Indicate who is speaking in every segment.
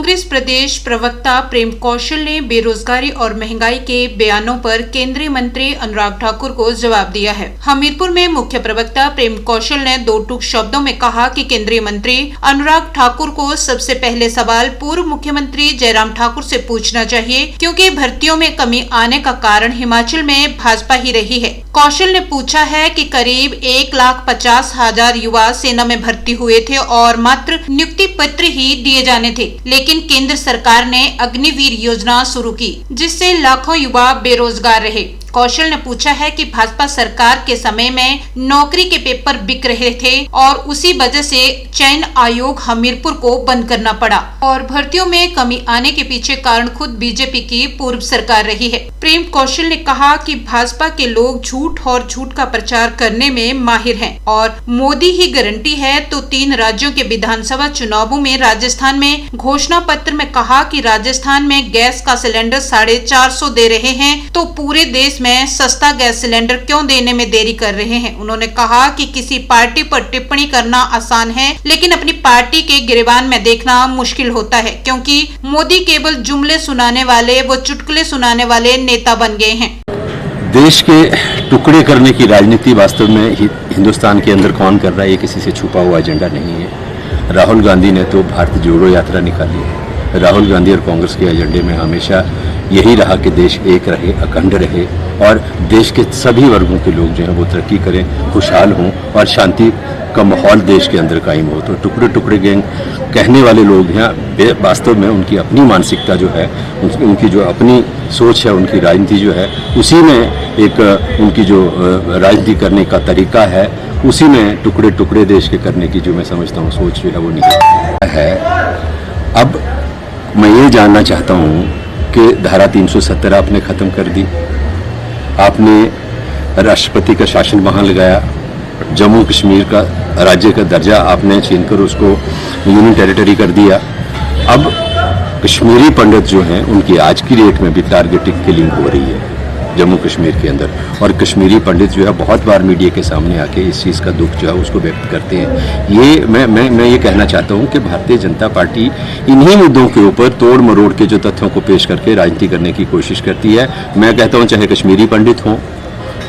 Speaker 1: कांग्रेस प्रदेश प्रवक्ता प्रेम कौशल ने बेरोजगारी और महंगाई के बयानों पर केंद्रीय मंत्री अनुराग ठाकुर को जवाब दिया है। हमीरपुर में मुख्य प्रवक्ता प्रेम कौशल ने दो टूक शब्दों में कहा कि केंद्रीय मंत्री अनुराग ठाकुर को सबसे पहले सवाल पूर्व मुख्यमंत्री जयराम ठाकुर से पूछना चाहिए, क्योंकि भर्तियों में कमी आने का कारण हिमाचल में भाजपा ही रही है। कौशल ने पूछा है कि करीब 1,50,000 युवा सेना में भर्ती हुए थे और मात्र नियुक्ति पत्र ही दिए जाने थे, लेकिन केंद्र सरकार ने अग्निवीर योजना शुरू की, जिससे लाखों युवा बेरोजगार रहे। कौशल ने पूछा है कि भाजपा सरकार के समय में नौकरी के पेपर बिक रहे थे और उसी वजह से चयन आयोग हमीरपुर को बंद करना पड़ा और भर्तियों में कमी आने के पीछे कारण खुद बीजेपी की पूर्व सरकार रही है। प्रेम कौशल ने कहा कि भाजपा के लोग झूठ और झूठ का प्रचार करने में माहिर हैं और मोदी ही गारंटी है, तो 3 राज्यों के विधानसभा चुनावों में राजस्थान में घोषणा पत्र में कहा कि राजस्थान में गैस का सिलेंडर 450 दे रहे हैं, तो पूरे देश में सस्ता गैस सिलेंडर क्यों देने में देरी कर रहे हैं। उन्होंने कहा कि किसी पार्टी पर टिप्पणी करना आसान है, लेकिन अपनी पार्टी के गिरेबान में देखना मुश्किल होता है, क्योंकि मोदी केवल जुमले सुनाने वाले व चुटकुले सुनाने वाले नेता बन गए हैं।
Speaker 2: देश के टुकड़े करने की राजनीति वास्तव में हिंदुस्तान के अंदर कौन कर रहा है, ये किसी से छुपा हुआ एजेंडा नहीं है। राहुल गांधी ने तो भारत जोड़ो यात्रा निकाली है। राहुल गांधी और कांग्रेस के एजेंडे में हमेशा यही रहा कि देश एक रहे, अखंड रहे और देश के सभी वर्गों के लोग जो हैं वो तरक्की करें, खुशहाल हों और शांति का माहौल देश के अंदर कायम हो। तो टुकड़े टुकड़े गैंग कहने वाले लोग हैं, वास्तव में उनकी अपनी मानसिकता जो है, उनकी जो अपनी सोच है, उनकी राजनीति जो है, उसी में एक उनकी जो राजनीति करने का तरीका है, उसी में टुकड़े टुकड़े देश के करने की जो मैं समझता हूँ सोच जो है वो नहीं है। अब मैं ये जानना चाहता हूँ कि धारा 370 आपने ख़त्म कर दी, आपने राष्ट्रपति का शासन वहाँ लगाया, जम्मू कश्मीर का राज्य का दर्जा आपने छीनकर उसको यूनियन टेरिटरी कर दिया। अब कश्मीरी पंडित जो हैं उनकी आज की डेट में भी टारगेटिंग किलिंग हो रही है जम्मू कश्मीर के अंदर, और कश्मीरी पंडित जो है बहुत बार मीडिया के सामने आके इस चीज़ का दुख जो है उसको व्यक्त करते हैं। ये मैं ये कहना चाहता हूँ कि भारतीय जनता पार्टी इन्हीं मुद्दों के ऊपर तोड़ मरोड़ के जो तथ्यों को पेश करके राजनीति करने की कोशिश करती है। मैं कहता हूँ चाहे कश्मीरी पंडित हों,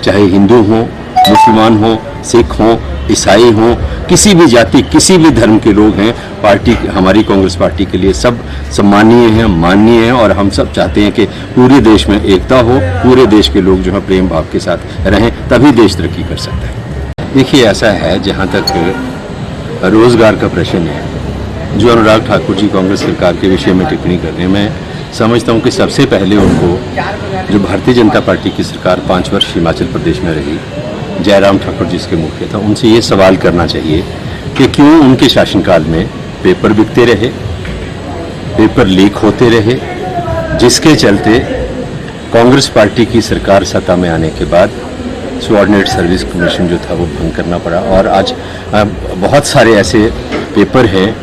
Speaker 2: चाहे हिंदू हों, मुसलमान हों, सिख हों, ईसाई हों, किसी भी जाति किसी भी धर्म के लोग हैं, पार्टी हमारी कांग्रेस पार्टी के लिए सब सम्मानीय हैं, माननीय हैं और हम सब चाहते हैं कि पूरे देश में एकता हो, पूरे देश के लोग जो है प्रेम भाव के साथ रहें, तभी देश तरक्की कर सकता है। देखिए ऐसा है, जहाँ तक रोजगार का प्रश्न है, जो अनुराग ठाकुर जी कांग्रेस सरकार के विषय में टिप्पणी कर रहे हैं, मैं समझता हूँ कि सबसे पहले उनको जो भारतीय जनता पार्टी की सरकार 5 वर्ष हिमाचल प्रदेश में रही, जयराम ठाकुर जिसके मुख्य था, उनसे ये सवाल करना चाहिए कि क्यों उनके शासनकाल में पेपर बिकते रहे, पेपर लीक होते रहे, जिसके चलते कांग्रेस पार्टी की सरकार सत्ता में आने के बाद सबऑर्डिनेट सर्विस कमीशन जो था वो भंग करना पड़ा। और आज बहुत सारे ऐसे पेपर हैं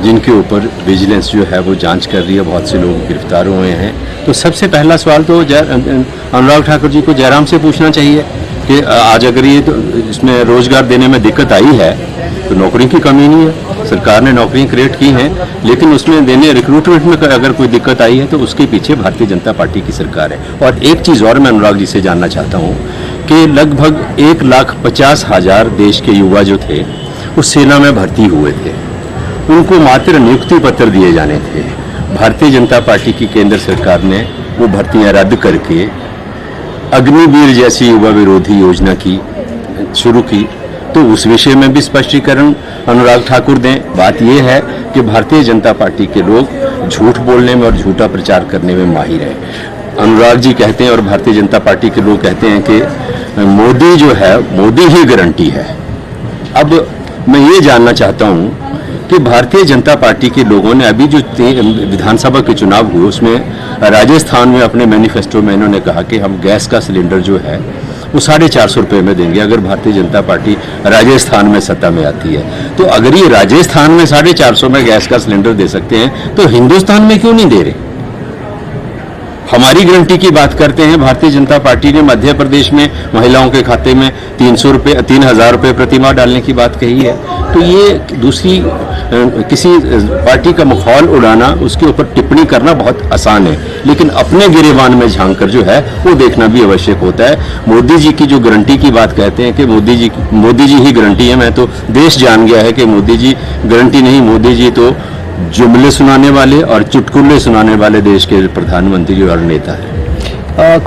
Speaker 2: जिनके ऊपर विजिलेंस जो है वो जांच कर रही है, बहुत से लोग गिरफ्तार हुए हैं। तो सबसे पहला सवाल तो अनुराग ठाकुर जी को जयराम से पूछना चाहिए कि आज अगर ये तो इसमें रोजगार देने में दिक्कत आई है तो नौकरी की कमी नहीं है, सरकार ने नौकरियां क्रिएट की हैं, लेकिन उसमें देने रिक्रूटमेंट में अगर कोई दिक्कत आई है तो उसके पीछे भारतीय जनता पार्टी की सरकार है। और एक चीज़ और मैं अनुराग जी से जानना चाहता हूँ कि लगभग 1,50,000 देश के युवा जो थे वो सेना में भर्ती हुए थे, उनको मात्र नियुक्ति पत्र दिए जाने थे। भारतीय जनता पार्टी की केंद्र सरकार ने वो भर्तियाँ रद्द करके अग्निवीर जैसी युवा विरोधी योजना की शुरू की, तो उस विषय में भी स्पष्टीकरण अनुराग ठाकुर दें। बात यह है कि भारतीय जनता पार्टी के लोग झूठ बोलने में और झूठा प्रचार करने में माहिर हैं। अनुराग जी कहते हैं और भारतीय जनता पार्टी के लोग कहते हैं कि मोदी जो है, मोदी ही गारंटी है। अब मैं ये जानना चाहता हूँ कि भारतीय जनता पार्टी के लोगों ने अभी जो विधानसभा के चुनाव हुए उसमें राजस्थान में अपने मैनिफेस्टो में इन्होंने कहा कि हम गैस का सिलेंडर जो है वो 450 रुपये में देंगे अगर भारतीय जनता पार्टी राजस्थान में सत्ता में आती है। तो अगर ये राजस्थान में 450 में गैस का सिलेंडर दे सकते हैं तो हिंदुस्तान में क्यों नहीं दे रहे? हमारी गारंटी की बात करते हैं। भारतीय जनता पार्टी ने मध्य प्रदेश में महिलाओं के खाते में 300 रुपये 3,000 रुपये प्रतिमाह डालने की बात कही है। तो तो ये दूसरी किसी पार्टी का मखौल उड़ाना, उसके ऊपर टिप्पणी करना बहुत आसान है, लेकिन अपने गिरेबान में झांककर जो है वो देखना भी आवश्यक होता है। मोदी जी की जो गारंटी की बात कहते हैं कि मोदी जी ही गारंटी है, मैं तो देश जान गया है कि मोदी जी गारंटी नहीं, मोदी जी तो जुमले सुनाने वाले और चुटकुले सुनाने वाले देश के प्रधानमंत्री और नेता है।